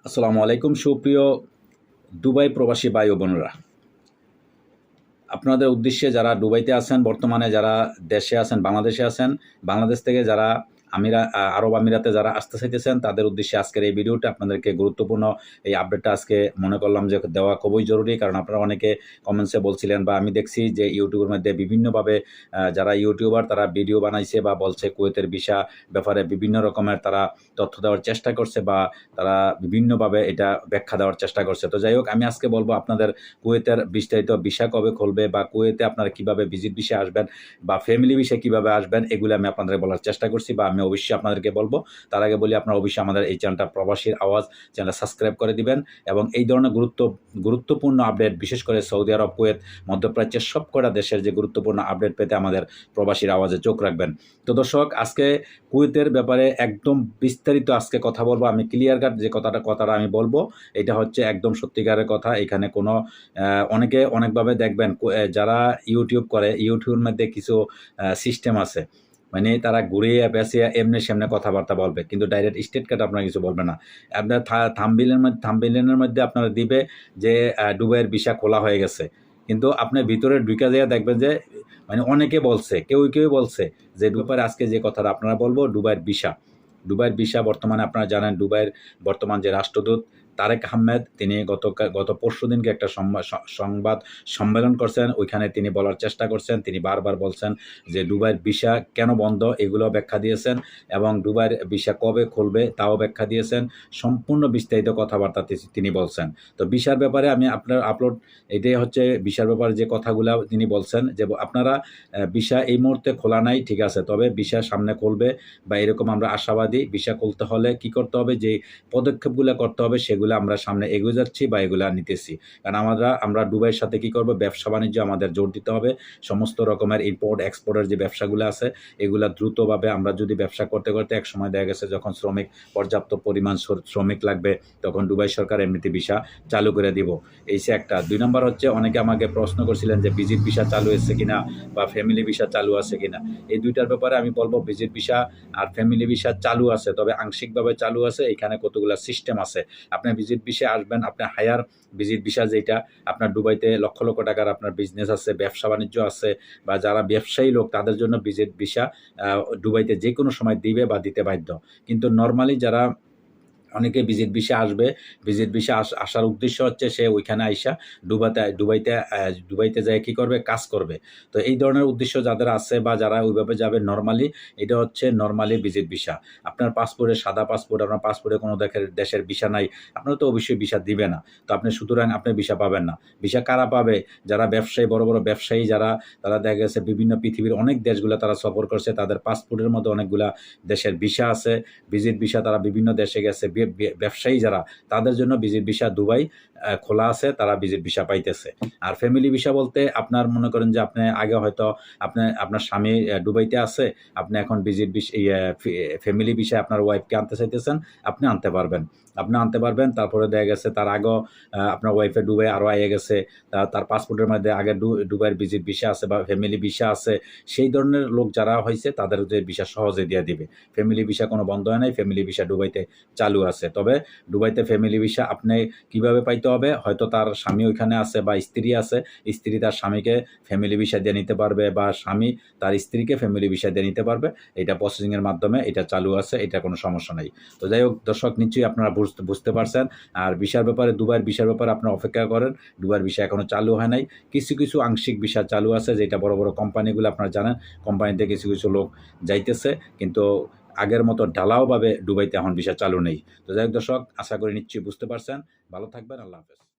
আসসালামু আলাইকুম সুপ্রিয় দুবাই প্রবাসী ভাই ও বোনেরা, আপনাদের উদ্দেশ্যে যারা দুবাইতে আছেন, বর্তমানে যারা দেশে আছেন, বাংলাদেশে আছেন, বাংলাদেশ থেকে যারা আরব আমিরাতে যারা আসতে চাইতেছেন, তাদের উদ্দেশ্যে আজকের এই ভিডিওটা আপনাদেরকে গুরুত্বপূর্ণ এই আপডেটটা আজকে মনে করলাম যে দেওয়া খুবই জরুরি। কারণ আপনারা অনেকে কমেন্টসে বলছিলেন বা আমি দেখছি যে ইউটিউবের মধ্যে বিভিন্নভাবে যারা ইউটিউবার তারা ভিডিও বানাইছে বা বলছে কুয়েতের ভিসা ব্যাপারে বিভিন্ন রকমের তারা তথ্য দেওয়ার চেষ্টা করছে বা তারা বিভিন্নভাবে এটা ব্যাখ্যা দেওয়ার চেষ্টা করছে। তো যাই হোক, আমি আজকে বলবো আপনাদের কুয়েতের বিস্তারিত ভিসা কবে খুলবে বা কুয়েতে আপনারা কিভাবে ভিজিট ভিসা আসবেন বা ফ্যামিলি ভিসা কিভাবে আসবেন, এগুলো আমি আপনাদের বলার চেষ্টা করছি বা আমি অবশ্যই আপনাদেরকে বলবো। তার আগে বলি, আপনারা অবশ্যই আমাদের এই চ্যানেলটা প্রবাসীর আওয়াজ চ্যানেলটা সাবস্ক্রাইব করে দিবেন এবং এই ধরনের গুরুত্বপূর্ণ আপডেট, বিশেষ করে সৌদি আরব, কুয়েত, মধ্যপ্রাচ্যের সবকটা দেশের যে গুরুত্বপূর্ণ আপডেট পেতে আমাদের প্রবাসীর আওয়াজে চোখ রাখবেন। তো দর্শক, আজকে কুয়েতের ব্যাপারে একদম বিস্তারিত আজকে কথা বলবো। আমি ক্লিয়ার কাট যে কথাটা আমি বলবো, এটা হচ্ছে একদম সত্যিকারের কথা। এখানে কোনো অনেকে অনেকভাবে দেখবেন, যারা ইউটিউব করে, ইউটিউবের মধ্যে কিছু সিস্টেম আছে, মানে তারা ঘুরিয়ে পেঁচিয়ে এমনি সামনে কথাবার্তা বলবে, কিন্তু ডাইরেক্ট স্টেট কাট আপনার কিছু বলবে না। আপনার থাম্বনেলের মধ্যে আপনারা দিবে যে দুবাইয়ের ভিসা খোলা হয়ে গেছে, কিন্তু আপনার ভিতরে ঢুকে যেয়ে দেখবেন যে মানে অনেকে বলছে, কেউ বলছে যে ব্যাপারে আজকে যে কথাটা আপনারা বলবো, দুবাইয়ের ভিসা বর্তমানে আপনারা জানেন, দুবাইয়ের বর্তমান যে রাষ্ট্রদূত তারেক আহমেদ, তিনি গত পরশু দিনকে একটা সংবাদ সম্মেলন করছেন। ওইখানে তিনি বলার চেষ্টা করছেন, তিনি বারবার বলছেন যে দুবাইয়ের ভিসা কেন বন্ধ এগুলো ব্যাখ্যা দিয়েছেন এবং দুবাইয়ের ভিসা কবে খুলবে তাও ব্যাখ্যা দিয়েছেন। সম্পূর্ণ বিস্তারিত কথাবার্তা তিনি বলছেন। তো ভিসার ব্যাপারে আমি আপনার আপলোড, এটাই হচ্ছে ভিসার ব্যাপারে যে কথাগুলো তিনি বলছেন, যে আপনারা ভিসা এই মুহূর্তে খোলা নাই, ঠিক আছে, তবে ভিসা সামনে খুলবে বা এরকম আমরা আশাবাদী। ভিসা খুলতে হলে কি করতে হবে, যে পদক্ষেপগুলো করতে হবে সেগুলো আমরা সামনে এগিয়ে যাচ্ছি বা এগুলা নিতেছি। কারণ আমরা দুবাইয়ের সাথে কি করব, ব্যবসা বাণিজ্য আমাদের জোর দিতে হবে। সমস্ত রকমের ইম্পোর্ট এক্সপোর্টের যে ব্যবসাগুলো আছে, এগুলা দ্রুতভাবে আমরা যদি ব্যবসা করতে করতে এক সময় দেখা গেছে যখন পর্যাপ্ত পরিমাণ শ্রমিক লাগবে, তখন দুবাই সরকার এমনিতে ভিসা চালু করে দিব। এই সে একটা। 2 নম্বর হচ্ছে, অনেকে আমাকে প্রশ্ন করছিলেন যে ভিজিট ভিসা চালু হয়েছে কিনা বা ফ্যামিলি ভিসা চালু আছে কিনা। এই দুইটার ব্যাপারে আমি বলবো, ভিজিট ভিসা আর ফ্যামিলি ভিসা চালু আছে, তবে আংশিকভাবে চালু আছে। এখানে কতগুলো সিস্টেম আছে। আপনি ভিজিট ভিসা আসবেন, আপনার হায়ার ভিজিট ভিসা, যেটা আপনার দুবাইতে লক্ষ লক্ষ টাকার আপনার বিজনেস আছে, ব্যবসা বাণিজ্য আছে বা যারা ব্যবসায়ী লোক, তাদের জন্য ভিজিট ভিসা দুবাইতে যে কোনো সময় দিবে বা দিতে বাধ্য। কিন্তু নর্মালি যারা অনেকে ভিজিট ভিসা আসবে, ভিজিট ভিসা আসার উদ্দেশ্য হচ্ছে সে ওইখানে আইসা দুবাইতে যায় কী করবে, কাজ করবে। তো এই ধরনের উদ্দেশ্য যাদের আছে বা যারা ওইভাবে যাবে নর্মালি, এটা হচ্ছে নর্মালি ভিজিট ভিসা। আপনার পাসপোর্টে সাদা পাসপোর্ট, আপনার পাসপোর্টে কোনো দেশের ভিসা নাই, আপনার তো অবশ্যই ভিসা দিবে না। তো আপনি সুতরাং আপনি ভিসা পাবেন না। ভিসা কারা পাবে? যারা ব্যবসায়ী, বড় বড় ব্যবসায়ী, তারা দেখা গেছে বিভিন্ন পৃথিবীর অনেক দেশগুলো তারা সফর করছে, তাদের পাসপোর্টের মধ্যে অনেকগুলা দেশের ভিসা আছে, ভিজিট ভিসা, তারা বিভিন্ন দেশে গেছে। ব্যবসায়ী যারা, তাদের জন্য ভিজিট ভিসা দুবাই খোলা আছে, তারা ভিজিট ভিসা পাইতেছে। আর ফ্যামিলি ভিসা বলতে, আপনার মনে করেন যে আপনি আগে হয়তো আপনার স্বামী দুবাইতে আছে, আপনি এখন ভিজিট ভিসা, ফ্যামিলি ভিসা আপনার ওয়াইফকে আনতে চাইতেছেন, আপনি আনতে পারবেন। তারপরে দেখা গেছে তার আগেও আপনার ওয়াইফে দুবাই আরও আইয়ে গেছে, তার পাসপোর্টের মধ্যে আগে দুবাইয়ের ভিজিট ভিসা আছে বা ফ্যামিলি ভিসা আছে। সেই ধরনের লোক যারা হয়েছে, তাদের যে ভিসা সহজে দিয়ে দিবে। ফ্যামিলি ভিসা কোনো বন্ধ হয় নাই, ফ্যামিলি ভিসা দুবাইতে চালু আছে। তবে দুবাইতে ফ্যামিলি ভিসা আপনি কিভাবে পাইতে হবে, হয়তো তার স্বামী ওইখানে আছে বা স্ত্রী আছে, স্ত্রী তার স্বামীকে ফ্যামিলি ভিসা দিয়ে নিতে পারবে বা স্বামী তার স্ত্রীকে ফ্যামিলি ভিসা দিয়ে নিতে পারবে। এটা প্রসেসিংয়ের মাধ্যমে এটা চালু আছে, এটা কোনো সমস্যা নেই। তো যাই হোক দর্শক, নিশ্চয়ই আপনারা বুঝতে পারছেন। আর ভিসার ব্যাপারে, দুবাইয়ের ভিসার ব্যাপারে আপনারা অপেক্ষা করেন। দুবাইয়ের ভিসা এখনও চালু হয় নাই। কিছু আংশিক ভিসা চালু আছে, যেটা বড় বড় কোম্পানিগুলো আপনারা জানেন, কোম্পানিতে কিছু লোক যাইতেছে, কিন্তু আগের মতো ঢালাওভাবে দুবাইতে এখন ভিসা চালু নেই। তো যাই হোক দর্শক, আশা করি নিশ্চয়ই বুঝতে পারছেন। ভালো থাকবেন। আল্লাহ হাফেজ।